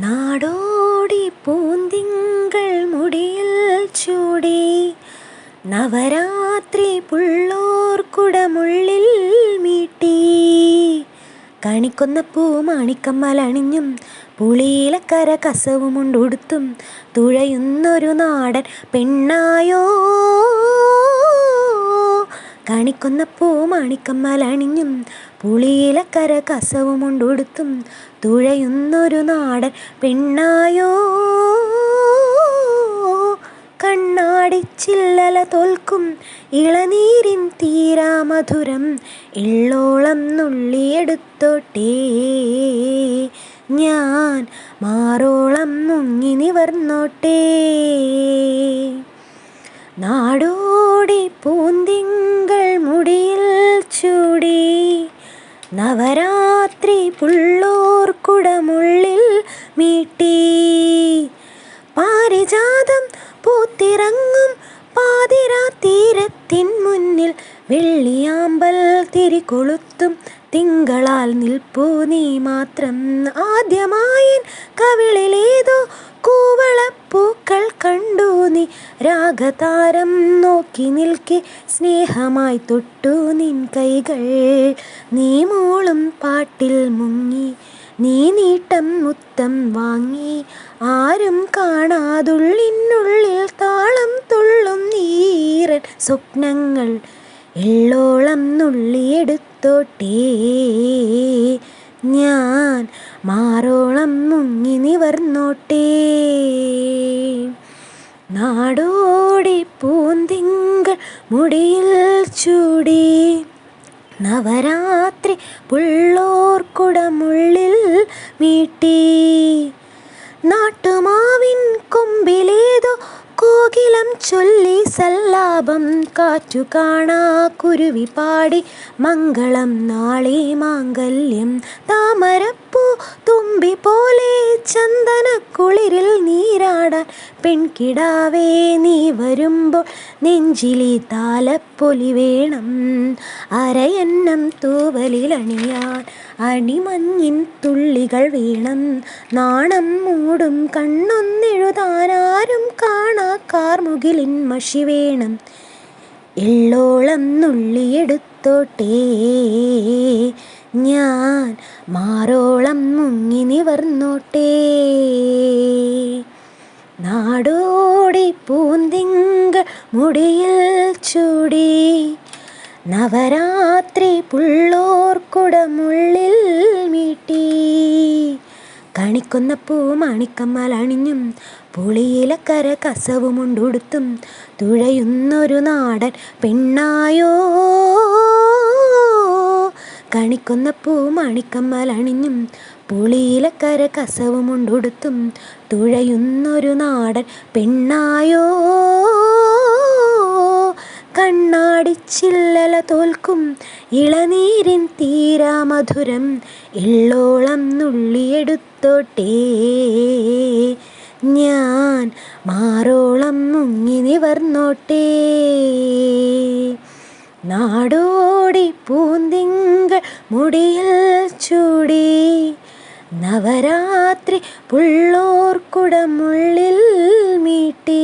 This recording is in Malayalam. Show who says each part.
Speaker 1: നാടോടി പൂന്തിങ്കൾ മുടിയിൽ ചൂടി നവരാത്രി പുള്ളോർക്കുടമുള്ളിൽ മീട്ടി കണിക്കൊന്ന പൂമാണിക്കമ്മലണിഞ്ഞും പുളിയിലക്കര കസവുമുണ്ടുടുത്തും തുഴയുന്നൊരു നാടൻ പെണ്ണായോ. കണിക്കൊന്ന പൂമാണിക്കമ്മലണിഞ്ഞും പുളിയിലക്കര കസവുമുണ്ടുടുത്തും തുഴയുന്നൊരു നാടൻ പെണ്ണായോ. കണ്ണാടിച്ചില്ലല തോൽക്കും ഇളനീരിൻ തീരാമധുരം എള്ളോളം നുള്ളിയെടുത്തോട്ടേ ഞാൻ മാറോളം മുങ്ങി നിവർന്നോട്ടേ. നാടോടി പൂന്തിങ്കൾ മുടിയിൽ ചൂടി നവരാത്രി പുള്ളോർക്കുടമുള്ളിൽ മീട്ടി പാരിജാതം പൂത്തിറങ്ങും പാതിരാത്തീരത്തിൻ മുന്നിൽ വെള്ളിയാമ്പൽ തിരികൊളുത്തും തിങ്കളാൽ നിൽപ്പൂ നീ മാത്രം. ആദ്യമായി കവിളിലേതോ കൂവളപ്പൂക്കൾ കണ്ടു നീ രാഗതാരം നോക്കി നിൽക്കെ സ്നേഹമായി തൊട്ടു നിൻ കൈകൾ. നീ മൂളും പാട്ടിൽ മുങ്ങി നീ നീട്ടം മുത്തം വാങ്ങി ആരും കാണാതുള്ളിനുള്ളിൽ താളം തുള്ളും നീരൻ സ്വപ്നങ്ങൾ എള്ളോളം നുള്ളിയെടുത്തോട്ടേ ഞാൻ മാറോളം മുങ്ങി നിവർന്നോട്ടേ. നാടോടി പൂന്തിങ്കൾ മുടിയിൽ ചൂടി നവരാത്രി പുള്ളോർക്കുടമുള്ളിൽ മീട്ടി നാട്ടുമാവിൻ കൊമ്പിലേതോ കോകിലം ചൊല്ലി സല്ലാപം കാറ്റു കാണാ കുരുവി പാടി മംഗളം നാളെ മാംഗല്യം. താമരപ്പൂ തുമ്പി പോലെ ചന്ദനക്കുളിരിൽ നീരാടാൻ പെൺകിടാവേ നീ വരുമ്പോൾ നെഞ്ചിലി താലപ്പൊലി വേണം. അരയന്നം തൂവലിലണിയാൻ അണിമഞ്ഞിൻ തുള്ളികൾ വേണം. നാണം മൂടും കണ്ണൊന്നെഴുതാനാരും കാണാ കാർമുകിലിൻ മഷി വേണം. എള്ളോളം നുള്ളിയെടുത്തോട്ടേ ഞാൻ മാറോളം മുങ്ങി നിവർന്നോട്ടേ. നാടോടി പൂന്തിങ്കൾ മുടിയിൽ ചൂടി നവരാത്രി പുള്ളോർക്കുടമുള്ളിൽ മീട്ടി കണിക്കൊന്ന പൂമാണിക്കമ്മലണിഞ്ഞും പുളിയിലക്കര കസവുമുണ്ടുടുത്തും തുഴയുന്നൊരു നാടൻ പെണ്ണായോ. കണിക്കൊന്ന പൂമാണിക്കമ്മലണിഞ്ഞും പുളിയിലക്കര കസവുമുണ്ടുടുത്തും തുഴയുന്നൊരു നാടൻ പെണ്ണായോ. കണ്ണാടിച്ചില്ലല തോൽക്കും ഇളനീരിൻ തീരാമധുരം എള്ളോളം നുള്ളിയെടുത്തോട്ടേ ഞാൻ മാറോളം മുങ്ങി നിവർന്നോട്ടേ. നാടോടി പൂന്തിങ്കൾ മുടിയിൽ ചൂടി നവരാത്രി പുള്ളോർക്കുടമുള്ളിൽ മീട്ടി.